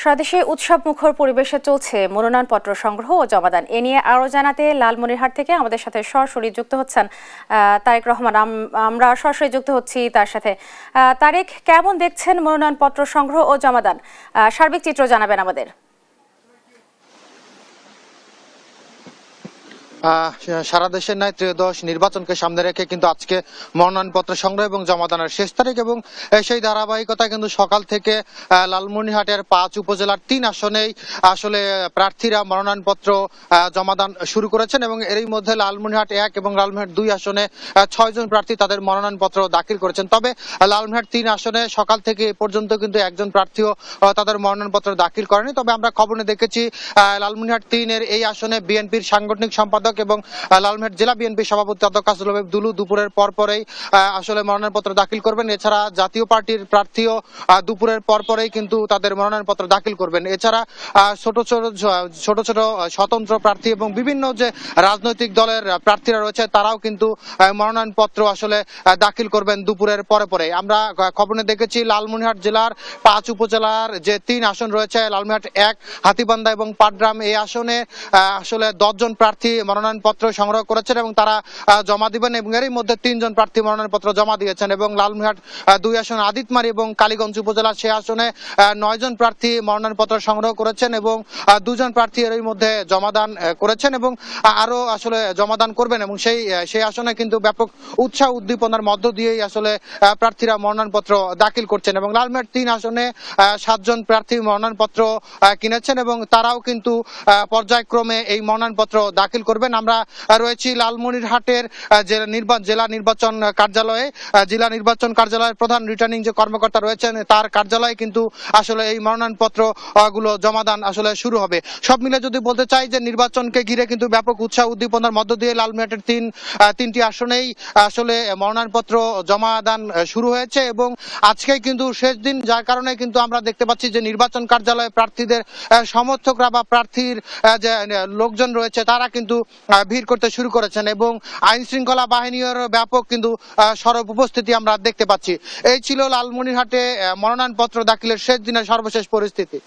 সারা দেশে উৎসবমুখর পরিবেশে চলছে মনোনয়নপত্র সংগ্রহ ও জমাদান। এ নিয়ে আরও জানাতে লালমনিরহাট থেকে আমাদের সাথে সরাসরি যুক্ত হচ্ছেন তারেক রহমান। আমরা সরাসরি যুক্ত হচ্ছি তার সাথে। তারেক, কেমন দেখছেন মনোনয়নপত্র সংগ্রহ ও জমাদান? সার্বিক চিত্র জানাবেন আমাদের। সারা দেশের ন্যায় ত্রয়োদশ নির্বাচনকে সামনে রেখে কিন্তু আজকে মনোনয়নপত্র সংগ্রহ এবং জমাদানের শেষ তারিখ, এবং সেই ধারাবাহিকতায় কিন্তু সকাল থেকে লালমনিরহাটের 5 উপজেলার 3 আসনেই আসলে প্রার্থীরা মনোনয়নপত্র জমাদান শুরু করেছেন, এবং এরই মধ্যে লালমনিরহাট 1 এবং লালমনিরহাট 2 আসনে 6 জন প্রার্থী তাদের মনোনয়নপত্র দাখিল করেছেন। তবে লালমনিরহাট 3 আসনে সকাল থেকে এ পর্যন্ত কিন্তু একজন প্রার্থীও তাদের মনোনয়নপত্র দাখিল করেনি। তবে আমরা খবরে দেখেছি লালমনিরহাট 3 এর এই আসনে বিএনপির সাংগঠনিক সম্পাদক এবং লালমনিরহাট জেলা বিএনপি সভাপতি অধ্যক্ষ কাজল হাবিব দুলু দুপুরের পরপরেই আসলে মনোনয়নপত্র দাখিল করবেন। এছাড়া জাতীয় পার্টির প্রার্থীও দুপুরের পরপরেই কিন্তু তাদের মনোনয়নপত্র দাখিল করবেন। এছাড়া ছোট ছোট স্বতন্ত্র প্রার্থী এবং বিভিন্ন যে রাজনৈতিক দলের প্রার্থীরা রয়েছে তারাও কিন্তু মনোনয়নপত্র আসলে দাখিল করবেন দুপুরের পরে। আমরা খবরে দেখেছি লালমনিরহাট জেলার 5 উপজেলার যে 3 আসন রয়েছে, লালমনিরহাট 1, হাতীবান্ধা এবং পাটগ্রাম, এই আসনে আসলে 10 জন প্রার্থী মনোনয়নপত্র সংগ্রহ করেছেন এবং তারা জমা দিবেন, এবং এরই মধ্যে 3 জন প্রার্থী মনোনয়নপত্র জমা দিয়েছেন। এবং লালমনিরহাট 2 আসন আদিতমারি এবং কালীগঞ্জ উপজেলা, সে আসনে 9 জন প্রার্থী মনোনয়নপত্র সংগ্রহ করেছেন এবং 2 জন প্রার্থী এরই মধ্যে জমাদান করেছেন এবং আরো আসলে জমাদান করবেন, এবং সেই আসনে কিন্তু ব্যাপক উৎসাহ উদ্দীপনার মধ্য দিয়েই আসলে প্রার্থীরা মনোনয়নপত্র দাখিল করছেন। এবং লালমনিরহাট 3 আসনে 7 জন প্রার্থী মনোনয়নপত্র কিনেছেন এবং তারাও কিন্তু পর্যায়ক্রমে এই মনোনয়নপত্র দাখিল করবেন। আমরা রয়েছি লালমনিরহাটের জেলা নির্বাচন কার্যালয়ে। জেলা নির্বাচন কার্যালয়ের প্রধান রিটার্নিং যে কর্মকর্তা রয়েছেন তার কার্যালয়ে কিন্তু আসলে এই মনোনয়নপত্র গুলো জমাদান আসলে শুরু হবে। সব মিলে যদি বলতে চাই যে নির্বাচনকে ঘিরে কিন্তু ব্যাপক উৎসাহ উদ্দীপনার মধ্য দিয়ে লালমনিরহাটের তিনটি আসনেই আসলে মনোনয়নপত্র জমাদান শুরু হয়েছে, এবং আজকেই কিন্তু শেষ দিন, যার কারণে কিন্তু আমরা দেখতে পাচ্ছি যে নির্বাচন কার্যালয়ে প্রার্থীদের সমর্থকরা বা প্রার্থীর যে লোকজন রয়েছে তারা কিন্তু ভিড় করতে শুরু করেছেন, এবং আইন শৃঙ্খলা বাহিনীর ব্যাপক কিন্তু সরব উপস্থিতি আমরা দেখতে পাচ্ছি। এই ছিল লালমনিরহাটে মনোনয়নপত্র দাখিলের শেষ দিনের সর্বশেষ পরিস্থিতি।